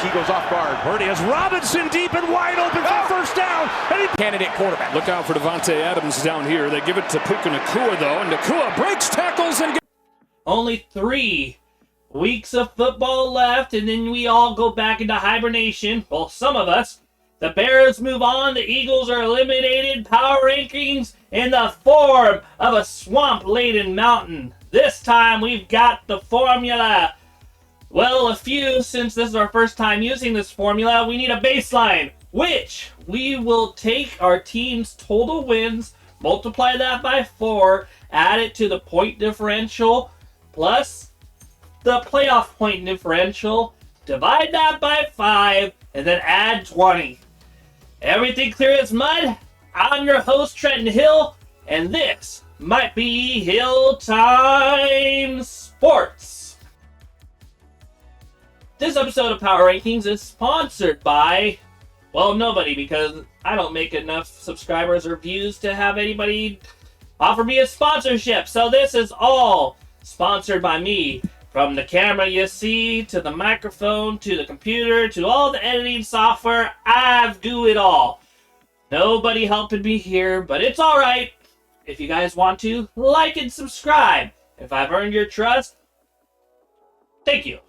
he goes off guard. Purdy has Robinson deep and wide open for first down. Candidate quarterback. Look out for Devontae Adams down here. They give it to Puka Nacua, though, and Nacua breaks tackles and... Only 3 weeks of football left, and then we all go back into hibernation. Well, some of us. The Bears move on. The Eagles are eliminated. Power rankings in the form of a swamp-laden mountain. This time we've got the formula. Well, a few, since this is our first time using this formula, we need a baseline, which we will take our team's total wins, multiply that by 4, add it to the point differential, plus the playoff point differential, divide that by 5, and then add 20. Everything clear as mud? I'm your host, Trenton Hill, and this might be Hill Time Sports. This episode of Power Rankings is sponsored by, well, nobody, because I don't make enough subscribers or views to have anybody offer me a sponsorship. So this is all sponsored by me. From the camera you see, to the microphone, to the computer, to all the editing software, I do it all. Nobody helping me here, but it's alright. If you guys want to, like and subscribe. If I've earned your trust, thank you.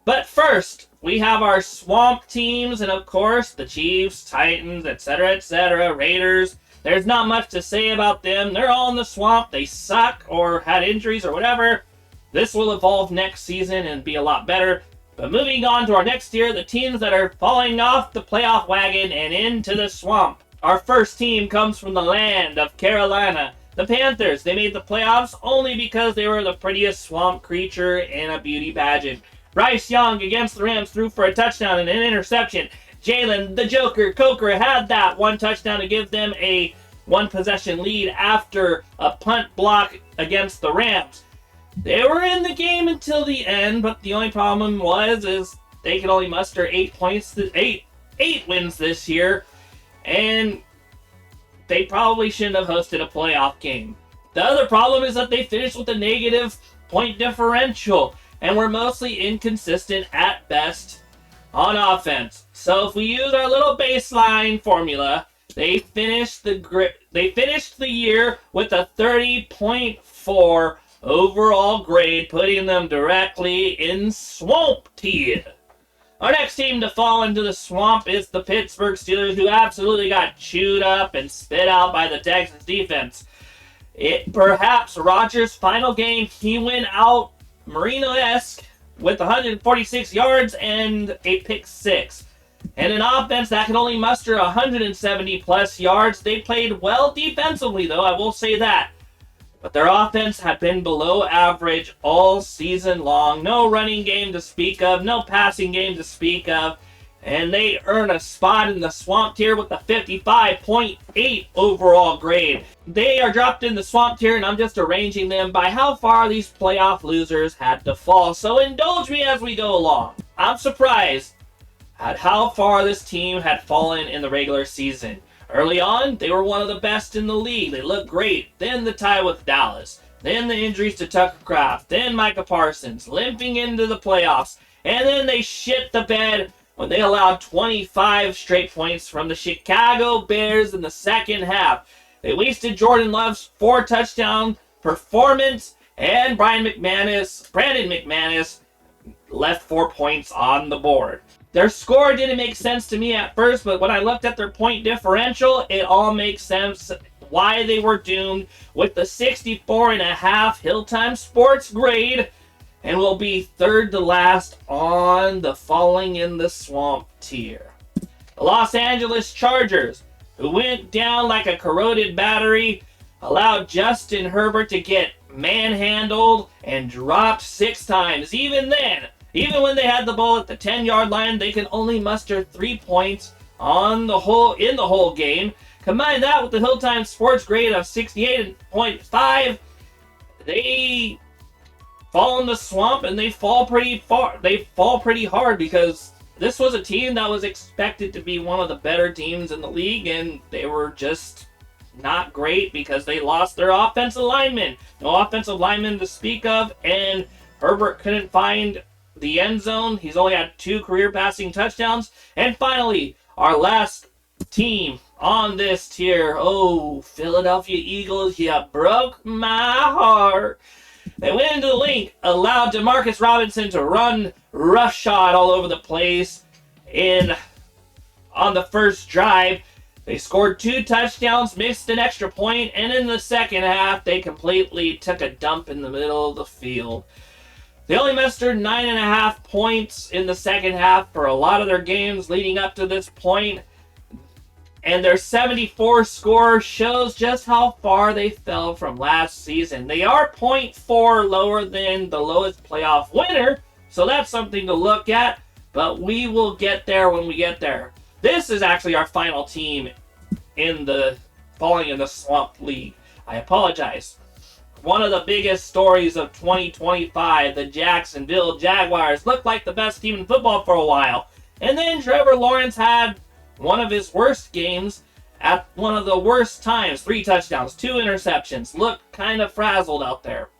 But first, we have our swamp teams, and of course, the Chiefs, Titans, etc., Raiders. There's not much to say about them. They're all in the swamp. They suck or had injuries or whatever. This will evolve next season and be a lot better. But moving on to our next tier, the teams that are falling off the playoff wagon and into the swamp. Our first team comes from the land of Carolina. The Panthers. They made the playoffs only because they were the prettiest swamp creature in a beauty pageant. Bryce Young against the Rams threw for a touchdown and an interception. Jalen, the Joker, Coker, had that one touchdown to give them a one-possession lead after a punt block against the Rams. They were in the game until the end, but the only problem is they could only muster 8 points, 8 wins this year, and they probably shouldn't have hosted a playoff game. The other problem is that they finished with a negative point differential, and were mostly inconsistent at best on offense. So if we use our little baseline formula, they finished the year with a 30.4 overall grade, putting them directly in swamp tier. Our next team to fall into the swamp is the Pittsburgh Steelers, who absolutely got chewed up and spit out by the Texans defense. Perhaps Rodgers' final game, he went out Marino-esque with 146 yards and a pick 6. And an offense that can only muster 170 plus yards. They played well defensively, though, I will say that. But their offense had been below average all season long. No running game to speak of, no passing game to speak of. And they earn a spot in the swamp tier with a 55.8 overall grade. They are dropped in the swamp tier, and I'm just arranging them by how far these playoff losers had to fall. So indulge me as we go along. I'm surprised at how far this team had fallen in the regular season. Early on, they were one of the best in the league. They looked great. Then the tie with Dallas. Then the injuries to Tucker Kraft. Then Micah Parsons limping into the playoffs. And then they shit the bed when they allowed 25 straight points from the Chicago Bears in the second half. They wasted Jordan Love's 4-touchdown performance, and Brandon McManus left 4 points on the board. Their score didn't make sense to me at first, but when I looked at their point differential, it all makes sense why they were doomed with the 64.5 Hill Time Sports grade, and will be third to last on the falling in the swamp tier. The Los Angeles Chargers, who went down like a corroded battery, allowed Justin Herbert to get manhandled and dropped 6 times. Even when they had the ball at the 10-yard line, they can only muster 3 points in the whole game. Combine that with the Hill Time Sports grade of 68.5, they fall in the swamp, and they fall pretty far. They fall pretty hard because this was a team that was expected to be one of the better teams in the league, and they were just not great because they lost their offensive lineman. No offensive lineman to speak of, and Herbert couldn't find the end zone. He's only had 2 career passing touchdowns. And finally, our last team on this tier. Oh, Philadelphia Eagles, you broke my heart. They went into the link, allowed Demarcus Robinson to run roughshod all over the place on the first drive. They scored 2 touchdowns, missed an extra point, and in the second half, they completely took a dump in the middle of the field. They only mustered 9.5 points in the second half for a lot of their games leading up to this point. And their 74 score shows just how far they fell from last season. They are 0.4 lower than the lowest playoff winner, so that's something to look at. But we will get there when we get there. This is actually our final team in the Falling in the Swamp League. I apologize. One of the biggest stories of 2025, the Jacksonville Jaguars looked like the best team in football for a while. And then Trevor Lawrence had one of his worst games at one of the worst times. 3 touchdowns, 2 interceptions. Looked kind of frazzled out there.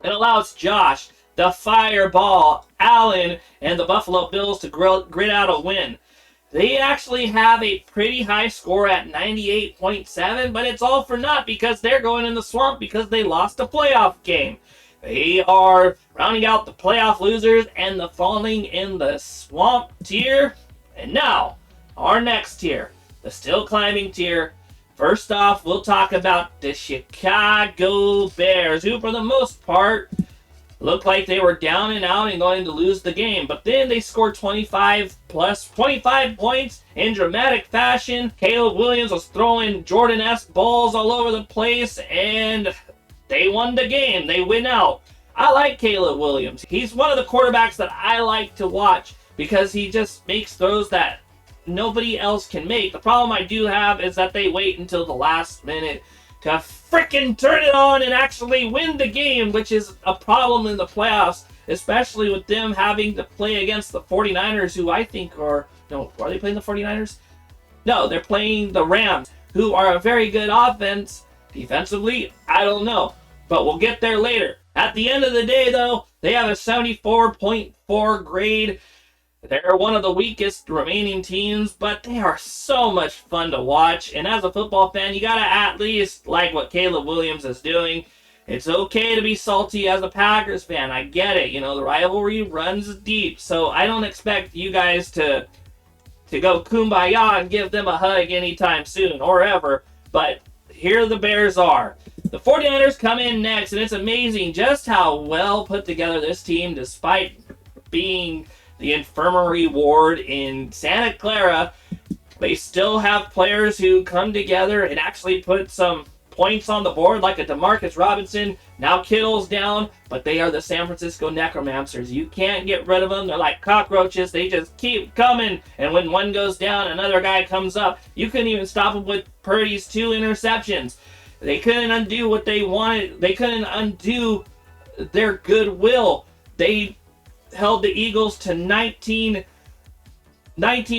It allows Josh, the Firebaugh, Allen, and the Buffalo Bills to grit out a win. They actually have a pretty high score at 98.7, but it's all for naught because they're going in the swamp because they lost a playoff game. They are rounding out the playoff losers and the Falling in the Swamp tier. And now, our next tier, the still climbing tier. First off, we'll talk about the Chicago Bears, who for the most part looked like they were down and out and going to lose the game. But then they scored 25 points in dramatic fashion. Caleb Williams was throwing Jordan-esque balls all over the place, and they won the game. They win out. I like Caleb Williams. He's one of the quarterbacks that I like to watch because he just makes throws that nobody else can make. The problem I do have is that they wait until the last minute to frickin' turn it on and actually win the game, which is a problem in the playoffs, especially with them having to play against the 49ers, who I think are they playing the 49ers? No, they're playing the Rams, who are a very good offense. Defensively, I don't know, but we'll get there later. At the end of the day, though, they have a 74.4 grade. They're one of the weakest remaining teams, but they are so much fun to watch. And as a football fan, you gotta at least like what Caleb Williams is doing. It's okay to be salty as a Packers fan. I get it. You know, the rivalry runs deep. So I don't expect you guys to go kumbaya and give them a hug anytime soon or ever. But here the Bears are. The 49ers come in next, and it's amazing just how well put together this team, despite being the infirmary ward in Santa Clara. They still have players who come together and actually put some points on the board, like a Demarcus Robinson. Now Kittle's down, but they are the San Francisco Necromancers. You can't get rid of them. They're like cockroaches. They just keep coming, and when one goes down, another guy comes up. You couldn't even stop them with Purdy's 2 interceptions. They couldn't undo what they wanted. They couldn't undo their goodwill. They held the Eagles to 19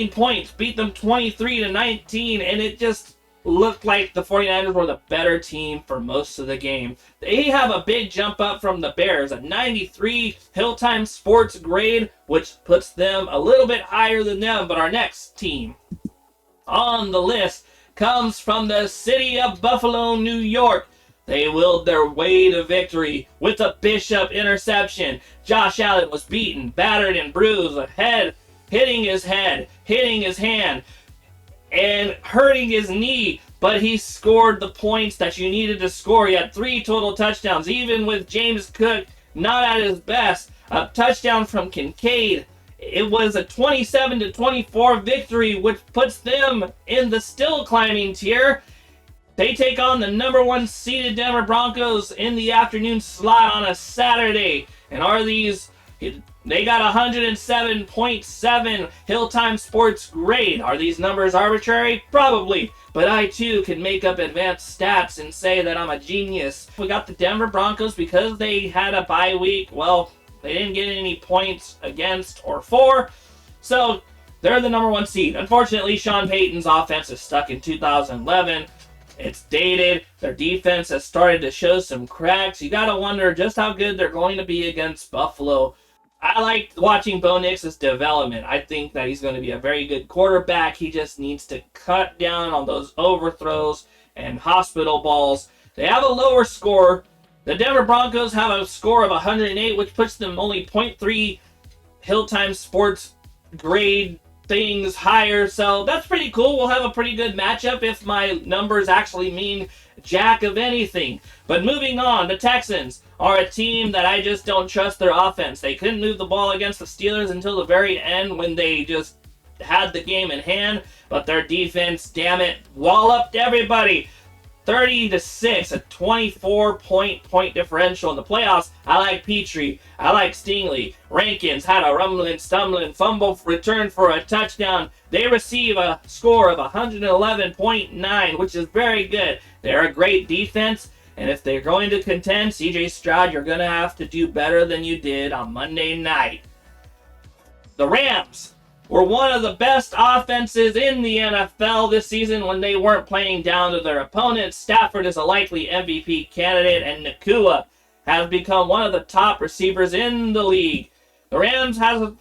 points, beat them 23-19, and it just looked like the 49ers were the better team for most of the game. They have a big jump up from the Bears, a 93 Hilltime Sports grade, which puts them a little bit higher than them. But our next team on the list comes from the city of Buffalo, New York. They willed their way to victory with a Bishop interception. Josh Allen was beaten, battered, and bruised. Hitting his hand, and hurting his knee. But he scored the points that you needed to score. He had 3 total touchdowns, even with James Cook not at his best. A touchdown from Kincaid. It was a 27-24 victory, which puts them in the still climbing tier. They take on the number 1 seeded Denver Broncos in the afternoon slot on a Saturday. And they got 107.7 Hilltime Sports grade. Are these numbers arbitrary? Probably. But I too can make up advanced stats and say that I'm a genius. We got the Denver Broncos because they had a bye week. Well, they didn't get any points against or for. So they're the number 1 seed. Unfortunately, Sean Payton's offense is stuck in 2011. It's dated. Their defense has started to show some cracks. You got to wonder just how good they're going to be against Buffalo. I like watching Bo Nix's development. I think that he's going to be a very good quarterback. He just needs to cut down on those overthrows and hospital balls. They have a lower score. The Denver Broncos have a score of 108, which puts them only 0.3 Hilltime Sports grade things higher. So that's pretty cool. We'll have a pretty good matchup if my numbers actually mean jack of anything. But moving on, the Texans are a team that I just don't trust their offense. They couldn't move the ball against the Steelers until the very end when they just had the game in hand. But their defense, damn it, walloped everybody. 30-6, a 24-point differential in the playoffs. I like Petrie. I like Stingley. Rankins had a rumbling, stumbling fumble return for a touchdown. They receive a score of 111.9, which is very good. They're a great defense, and if they're going to contend, CJ Stroud, you're going to have to do better than you did on Monday night. The Rams were one of the best offenses in the NFL this season when they weren't playing down to their opponents. Stafford is a likely MVP candidate, and Nakua has become one of the top receivers in the league. The Rams have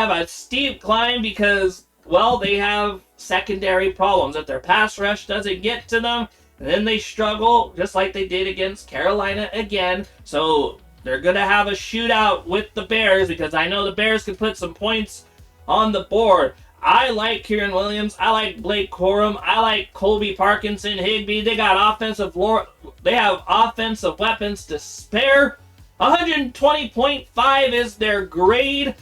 a steep climb because, well, they have secondary problems. If their pass rush doesn't get to them, then they struggle, just like they did against Carolina again. So they're going to have a shootout with the Bears because I know the Bears can put some points on the board. I like Kieran Williams. I like Blake Corum. I like Colby Parkinson, Higbee. They have offensive weapons to spare. 120.5 is their grade.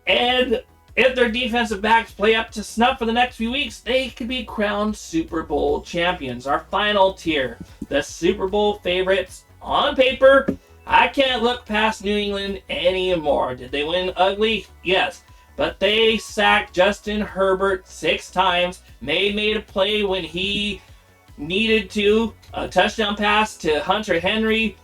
And if their defensive backs play up to snuff for the next few weeks, they could be crowned Super Bowl champions. Our final tier, the Super Bowl favorites on paper. I can't look past New England anymore. Did they win ugly? Yes. But they sacked Justin Herbert 6 times. May made a play when he needed to. A touchdown pass to Hunter Henry.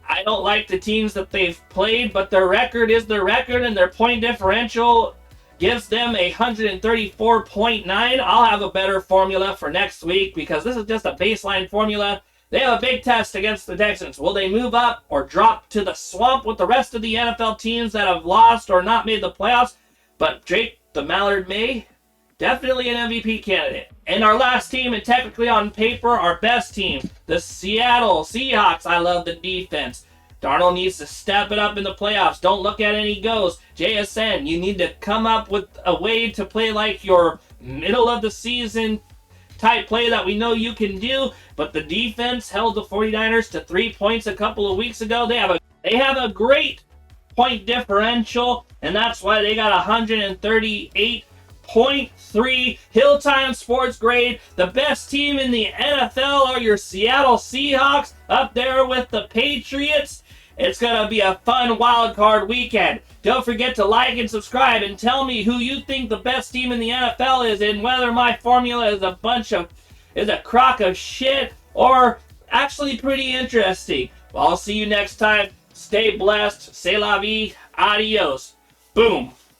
I don't like the teams that they've played, but their record is their record, and their point differential gives them 134.9. I'll have a better formula for next week because this is just a baseline formula. They have a big test against the Texans. Will they move up or drop to the swamp with the rest of the NFL teams that have lost or not made the playoffs? But Drake, the Mallard Maye, definitely an MVP candidate. And our last team, and technically on paper, our best team, the Seattle Seahawks. I love the defense. Darnold needs to step it up in the playoffs. Don't look at any goals. JSN, you need to come up with a way to play like your middle of the season type play that we know you can do. But the defense held the 49ers to 3 points a couple of weeks ago. They have a great point differential, and that's why they got 138.3 Hilltime Sports grade. The best team in the NFL are your Seattle Seahawks, up there with the Patriots. It's going to be a fun wild card weekend. Don't forget to like and subscribe and tell me who you think the best team in the NFL is and whether my formula is a crock of shit or actually pretty interesting. Well, I'll see you next time. Stay blessed. C'est la vie. Adios. Boom.